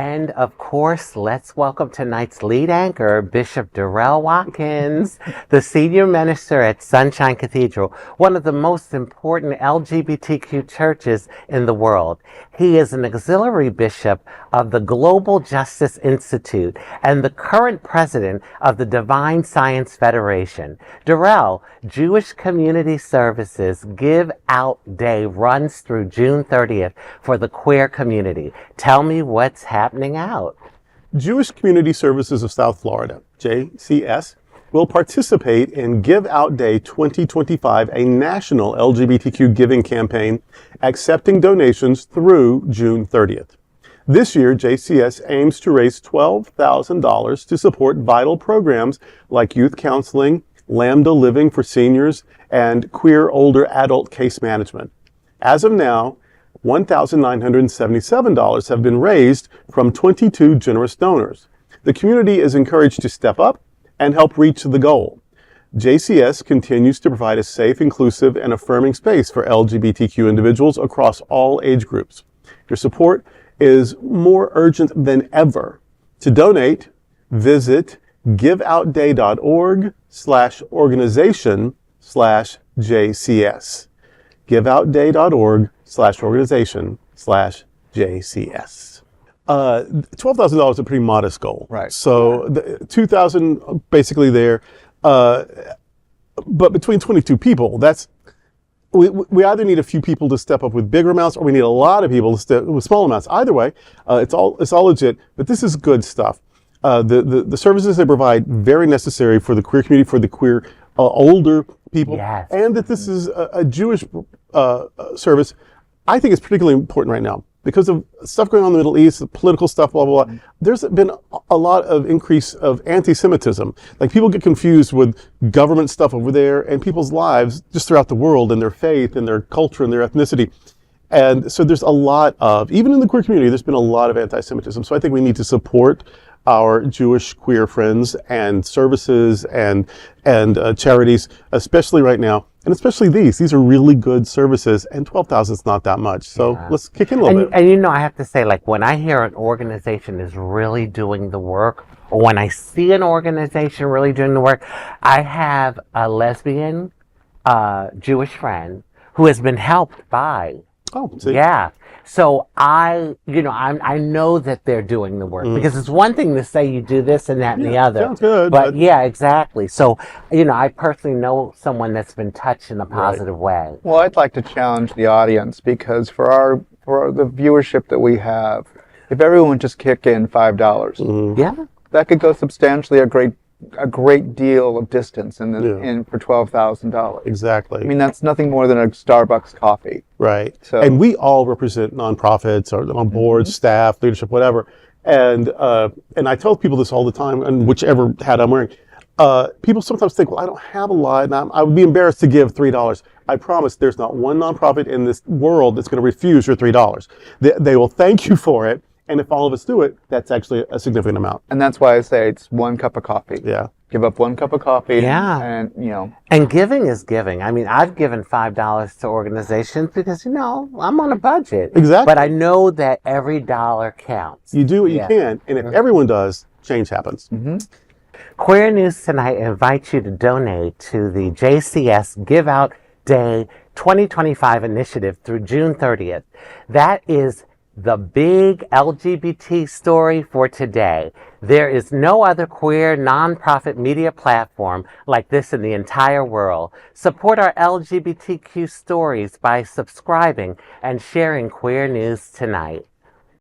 And of course, let's welcome tonight's lead anchor, Bishop Darrell Watkins, the senior minister at Sunshine Cathedral, one of the most important LGBTQ churches in the world. He is an auxiliary bishop of the Global Justice Institute and the current president of the Divine Science Federation. Darrell, Jewish Community Services Give Out Day runs through June 30th for the queer community. Tell me what's happening out. Jewish Community Services of South Florida, JCS, will participate in Give Out Day 2025, a national LGBTQ giving campaign accepting donations through June 30th. This year, JCS aims to raise $12,000 to support vital programs like youth counseling, Lambda Living for seniors, and queer older adult case management. As of now, $1,977 have been raised from 22 generous donors. The community is encouraged to step up and help reach the goal. JCS continues to provide a safe, inclusive, and affirming space for LGBTQ individuals across all age groups. Your support is more urgent than ever. To donate, visit giveoutday.org/organization/JCS. giveoutday.org/organization/JCS. $12,000 is a pretty modest goal. Right. So the $2,000 basically there, but between 22 people, that's we either need a few people to step up with bigger amounts, or we need a lot of people to step with small amounts. Either way, it's all legit. But this is good stuff. The services they provide, very necessary for the queer community, for the queer older people, Yes. and that this is a Jewish service. I think it's particularly important right now because of stuff going on in the Middle East, the political stuff, blah, blah, blah. There's been a lot of increase of anti-Semitism. Like, people get confused with government stuff over there and people's lives just throughout the world and their faith and their culture and their ethnicity. And so there's a lot of, even in the queer community, there's been a lot of anti-Semitism. So I think we need to support our Jewish queer friends and services and charities, especially right now. And especially these are really good services, and 12,000 is not that much. So let's kick in a little bit. And you know, I have to say, like, when I hear an organization is really doing the work, or when I see an organization really doing the work, I have a lesbian Jewish friend who has been helped by. Oh, see? Yeah. So I know that they're doing the work, because it's one thing to say you do this and that and the other. Sounds good. But yeah, exactly. So, I personally know someone that's been touched in a positive way. Well, I'd like to challenge the audience, because for the viewership that we have, if everyone just kick in $5, Yeah. that could go substantially a great deal of distance in for $12,000. Exactly. I mean, that's nothing more than a Starbucks coffee. Right. So, and we all represent nonprofits or on boards, staff, leadership, whatever. And I tell people this all the time, and whichever hat I'm wearing. People sometimes think, well, I don't have a lot, and I would be embarrassed to give $3. I promise there's not one nonprofit in this world that's going to refuse your $3. They will thank you for it. And if all of us do it, that's actually a significant amount. and that's why I say it's one cup of coffee. Yeah. Give up one cup of coffee. Yeah. And, And giving is giving. I mean, I've given $5 to organizations because, I'm on a budget. Exactly. But I know that every dollar counts. You do what you can. And if everyone does, change happens. Queer News Tonight invites you to donate to the JCS Give Out Day 2025 initiative through June 30th. That is the big LGBT story for today. There is no other queer nonprofit media platform like this in the entire world. Support our LGBTQ stories by subscribing and sharing Queer News Tonight.